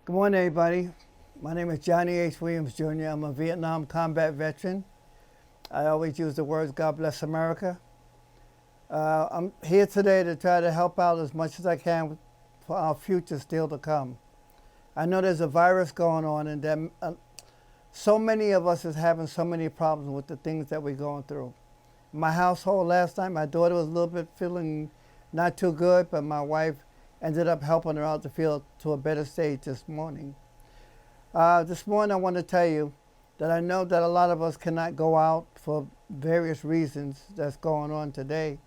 Good morning, everybody. My name is Johnnie H. Williams, Jr. I'm a Vietnam combat veteran. I always use the words, God bless America. I'm here today to try to help out as much as I can for our future still to come. I know there's a virus going on and that so many of us is having so many problems with the things that we're going through. My household last night, my daughter was a little bit feeling not too good, but my wife ended up helping her out to feel to a better stage this morning. This morning I want to tell you that I know that a lot of us cannot go out for various reasons that's going on today.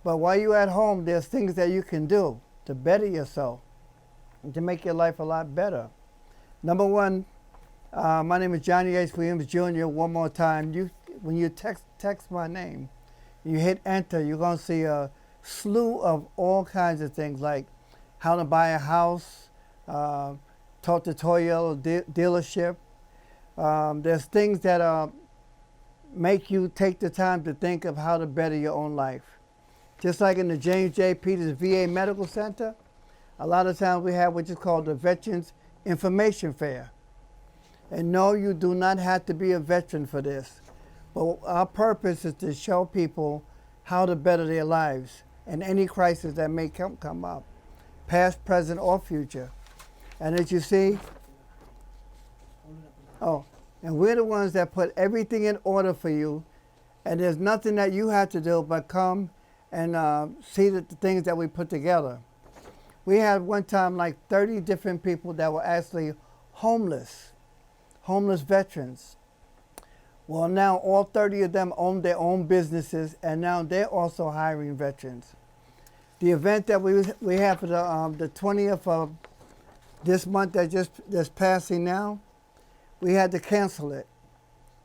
But while you're at home, there's things that you can do to better yourself and to make your life a lot better. Number one, my name is Johnnie H. Williams, Jr. One more time, when you text my name, you hit enter, you're going to see a slew of all kinds of things like how to buy a house, talk to Toyota dealership. There's things that make you take the time to think of how to better your own life. Just like in the James J. Peters VA Medical Center, a lot of times we have what is called the Veterans Information Fair. And no, you do not have to be a veteran for this. But our purpose is to show people how to better their lives in any crisis that may come up, past, present, or future. And as you see, and we're the ones that put everything in order for you, and there's nothing that you have to do but come and see the things that we put together. We had one time like 30 different people that were actually homeless veterans. Well, now all 30 of them own their own businesses, and now they're also hiring veterans. The event that we have for the 20th of this month that's passing now, we had to cancel it.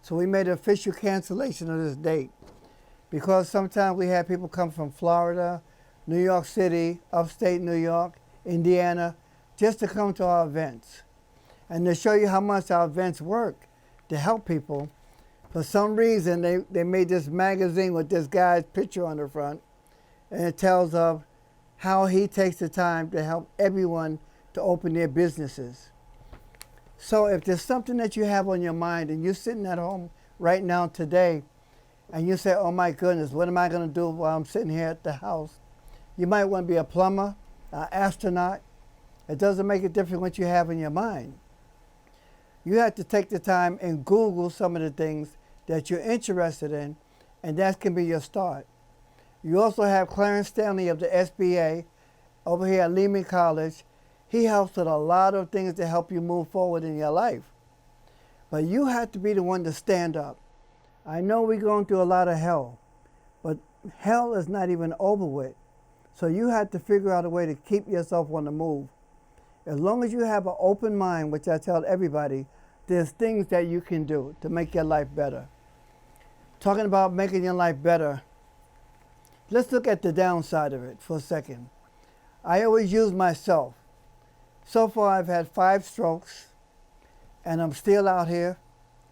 So we made an official cancellation of this date because sometimes we have people come from Florida, New York City, upstate New York, Indiana, just to come to our events. And to show you how much our events work to help people, for some reason they made this magazine with this guy's picture on the front, and it tells of how he takes the time to help everyone to open their businesses. So if there's something that you have on your mind and you're sitting at home right now today and you say, oh my goodness, what am I going to do while I'm sitting here at the house? You might want to be a plumber, an astronaut. It doesn't make a difference what you have in your mind. You have to take the time and Google some of the things that you're interested in, and that can be your start. You also have Clarence Stanley of the SBA over here at Lehman College. He helps with a lot of things to help you move forward in your life. But you have to be the one to stand up. I know we're going through a lot of hell, but hell is not even over with. So you have to figure out a way to keep yourself on the move. As long as you have an open mind, which I tell everybody, there's things that you can do to make your life better. Talking about making your life better, let's look at the downside of it for a second. I always use myself. So far I've had 5 strokes and I'm still out here.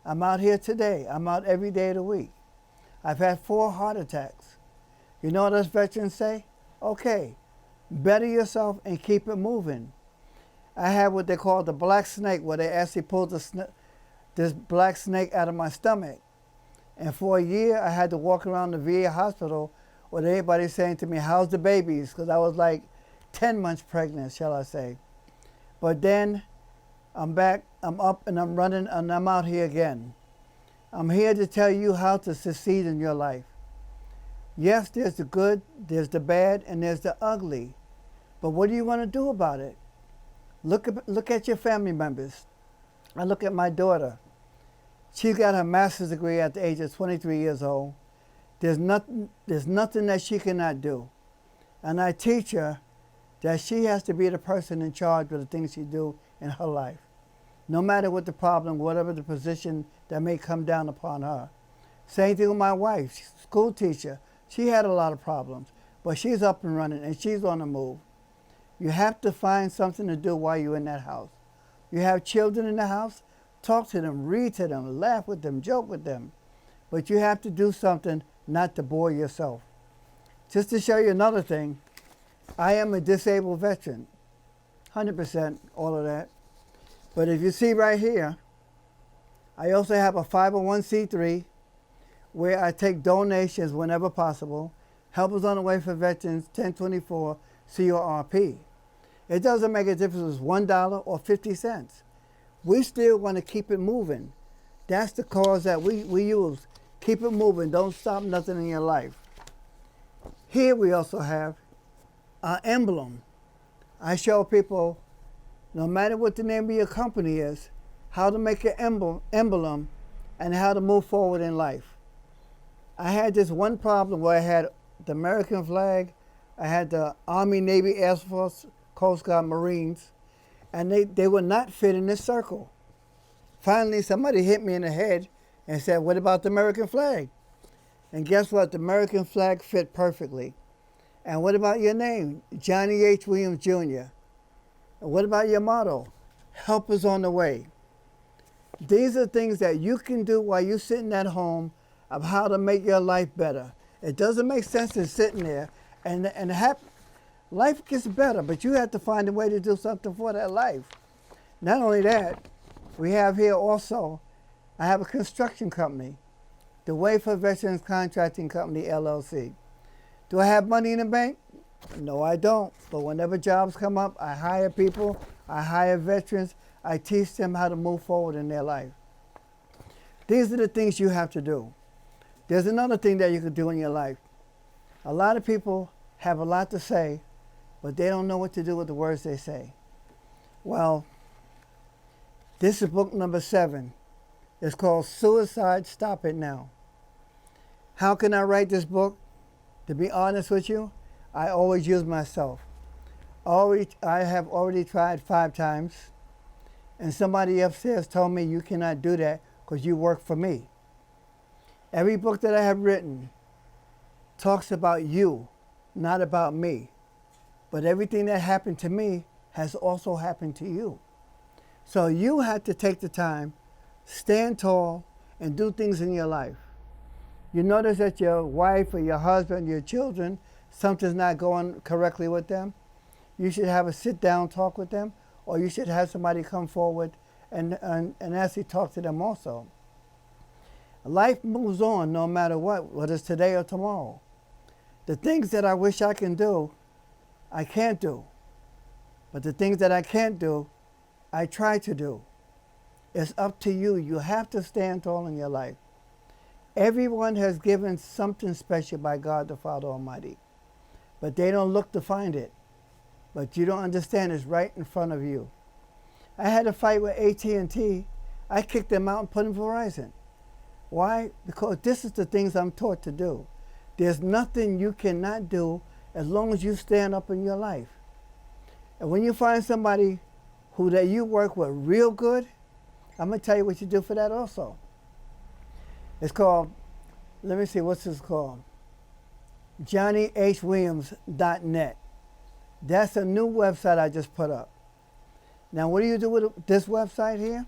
I'm out here today. I'm out every day of the week. I've had 4 heart attacks. You know what us veterans say? Okay, better yourself and keep it moving. I had what they call the black snake, where they actually pulled this black snake out of my stomach. And for a year, I had to walk around the VA hospital with everybody saying to me, how's the babies? Because I was like 10 months pregnant, shall I say. But then I'm back, I'm up and I'm running and I'm out here again. I'm here to tell you how to succeed in your life. Yes, there's the good, there's the bad, and there's the ugly. But what do you want to do about it? Look at your family members. I look at my daughter. She got her master's degree at the age of 23 years old. There's nothing that she cannot do. And I teach her that she has to be the person in charge of the things she do in her life. No matter what the problem, whatever the position that may come down upon her. Same thing with my wife, she's a school teacher. She had a lot of problems, but she's up and running and she's on the move. You have to find something to do while you're in that house. You have children in the house, talk to them, read to them, laugh with them, joke with them. But you have to do something not to bore yourself. Just to show you another thing, I am a disabled veteran, 100%, all of that. But if you see right here, I also have a 501c3 where I take donations whenever possible. Help is on the way for veterans, 1024 CORP. It doesn't make a difference if it's $1 or 50 cents. We still want to keep it moving. That's the cause that we use. Keep it moving. Don't stop nothing in your life. Here we also have our emblem. I show people, no matter what the name of your company is, how to make an emblem and how to move forward in life. I had this one problem where I had the American flag, I had the Army, Navy, Air Force, Coast Guard, Marines, and they would not fit in this circle. Finally, somebody hit me in the head and said, what about the American flag? And guess what? The American flag fit perfectly. And what about your name? Johnnie H. Williams, Jr. And what about your motto? Help is on the way. These are things that you can do while you're sitting at home of how to make your life better. It doesn't make sense to sitting there and life gets better, but you have to find a way to do something for that life. Not only that, we have here also, I have a construction company, the Way for Veterans Contracting Company, LLC. Do I have money in the bank? No, I don't. But whenever jobs come up, I hire people, I hire veterans, I teach them how to move forward in their life. These are the things you have to do. There's another thing that you can do in your life. A lot of people have a lot to say, but they don't know what to do with the words they say. Well, this is book number 7. It's called Suicide, Stop It Now. How can I write this book? To be honest with you, I always use myself. I have already tried 5 times, and somebody upstairs told me you cannot do that because you work for me. Every book that I have written talks about you, not about me. But everything that happened to me has also happened to you. So you have to take the time, stand tall, and do things in your life. You notice that your wife or your husband, your children, something's not going correctly with them. You should have a sit-down talk with them, or you should have somebody come forward and actually talk to them also. Life moves on no matter what, whether it's today or tomorrow. The things that I wish I can do, I can't do. But the things that I can't do, I try to do. It's up to you. You have to stand tall in your life. Everyone has given something special by God the Father Almighty, but they don't look to find it. But you don't understand it's right in front of you. I had a fight with AT&T. I kicked them out and put in Verizon. Why? Because this is the things I'm taught to do. There's nothing you cannot do as long as you stand up in your life. And when you find somebody that you work with real good, I'm going to tell you what you do for that also. It's called, let me see, what's this called? JohnnyHWilliams.net. That's a new website I just put up. Now, what do you do with this website here?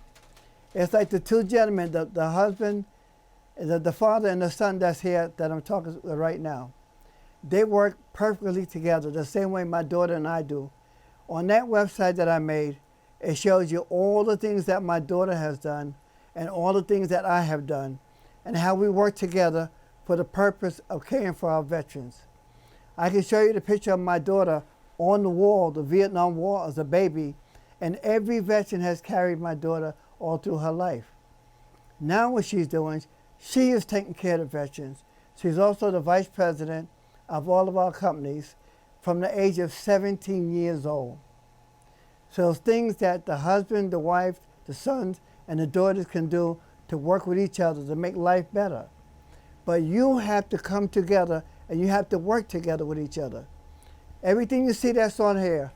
It's like the 2 gentlemen, the husband, the father and the son that's here that I'm talking right now. They work perfectly together, the same way my daughter and I do. On that website that I made, it shows you all the things that my daughter has done and all the things that I have done and how we work together for the purpose of caring for our veterans. I can show you the picture of my daughter on the wall, the Vietnam War, as a baby, and every veteran has carried my daughter all through her life. Now what she's doing, she is taking care of the veterans. She's also the vice president of all of our companies from the age of 17 years old. So it's things that the husband, the wife, the sons, and the daughters can do to work with each other to make life better. But you have to come together and you have to work together with each other. Everything you see that's on here,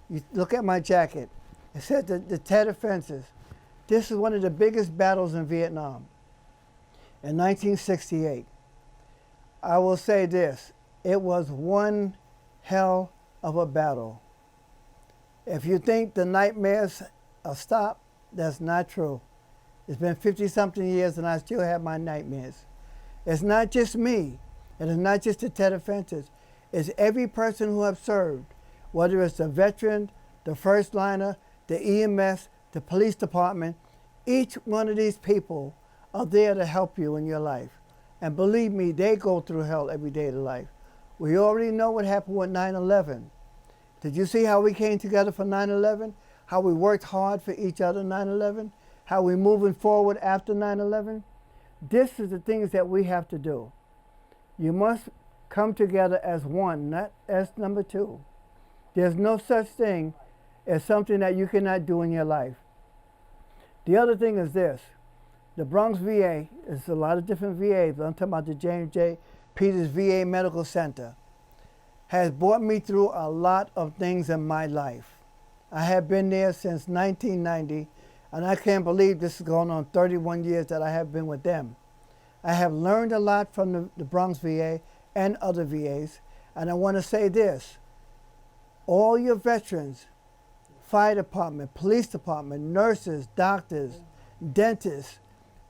you look at my jacket. It says the tattered fences. This is one of the biggest battles in Vietnam in 1968. I will say this, it was one hell of a battle. If you think the nightmares are stopped, that's not true. It's been 50-something years and I still have my nightmares. It's not just me, and it's not just the tattered fences. It's every person who has served, whether it's the veteran, the first liner, the EMS, the police department. Each one of these people are there to help you in your life. And believe me, they go through hell every day of their life. We already know what happened with 9/11. Did you see how we came together for 9/11? How we worked hard for each other 9/11? How we're moving forward after 9/11? This is the things that we have to do. You must come together as one, not as number two. There's no such thing as something that you cannot do in your life. The other thing is this. The Bronx VA, is a lot of different VAs, but I'm talking about the James J. Peters VA Medical Center, has brought me through a lot of things in my life. I have been there since 1990, and I can't believe this is going on 31 years that I have been with them. I have learned a lot from the Bronx VA and other VAs, and I want to say this. All your veterans, fire department, police department, nurses, doctors, dentists,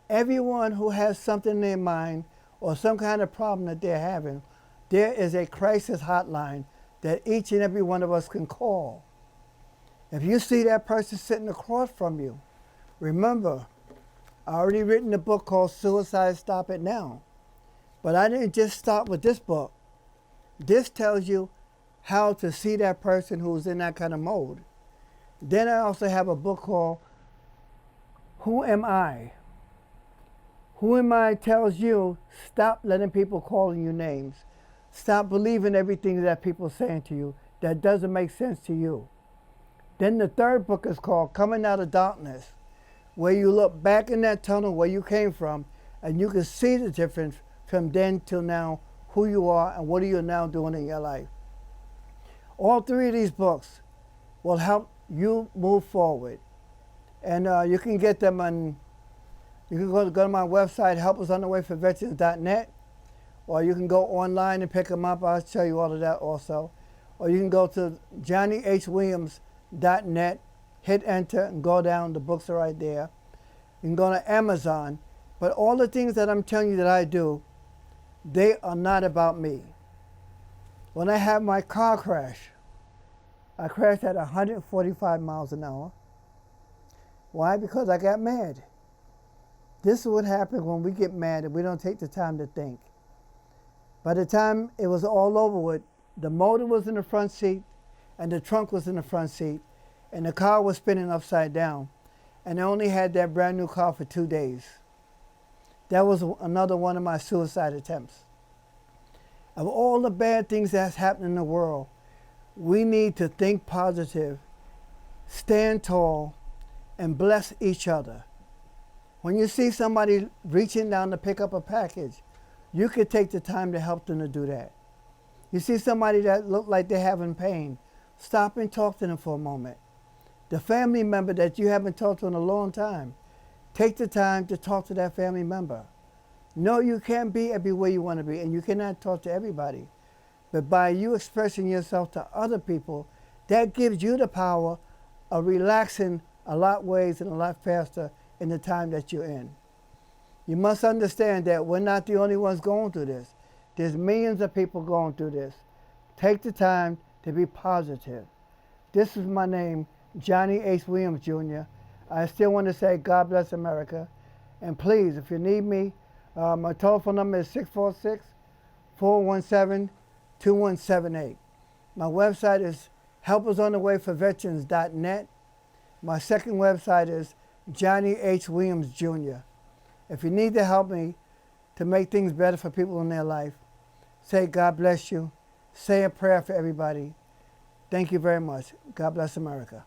everyone who has something in their mind or some kind of problem that they're having, there is a crisis hotline that each and every one of us can call. If you see that person sitting across from you, remember, I already written a book called Suicide Stop It Now. But I didn't just stop with this book. This tells you how to see that person who's in that kind of mode. Then I also have a book called Who Am I? Who Am I tells you, stop letting people calling you names. Stop believing everything that people are saying to you that doesn't make sense to you. Then the third book is called Coming Out of Darkness, where you look back in that tunnel where you came from and you can see the difference from then till now, who you are and what are you now doing in your life. All three of these books will help you move forward. And you can get them on, you can go to my website, helpersonthewayforveterans.net, or you can go online and pick them up. I'll show you all of that also. Or you can go to JohnnieHWilliams.net, hit enter and go down. The books are right there. You can go to Amazon. But all the things that I'm telling you that I do, they are not about me. When I had my car crash, I crashed at 145 miles an hour. Why? Because I got mad. This is what happens when we get mad and we don't take the time to think. By the time it was all over with, the motor was in the front seat and the trunk was in the front seat and the car was spinning upside down. And I only had that brand new car for 2 days. That was another one of my suicide attempts. Of all the bad things that's happening in the world, we need to think positive, stand tall, and bless each other. When you see somebody reaching down to pick up a package, you could take the time to help them to do that. You see somebody that look like they're having pain, stop and talk to them for a moment. The family member that you haven't talked to in a long time, take the time to talk to that family member. No, you can't be everywhere you want to be, and you cannot talk to everybody. But by you expressing yourself to other people, that gives you the power of relaxing a lot ways and a lot faster in the time that you're in. You must understand that we're not the only ones going through this. There's millions of people going through this. Take the time to be positive. This is my name, Johnnie H. Williams, Jr. I still want to say God bless America. And please, if you need me, my telephone number is 646-417-2178. My website is helpersonthewayforveterans.net. My second website is Johnnie H. Williams, Jr. If you need to help me to make things better for people in their life, say God bless you. Say a prayer for everybody. Thank you very much. God bless America.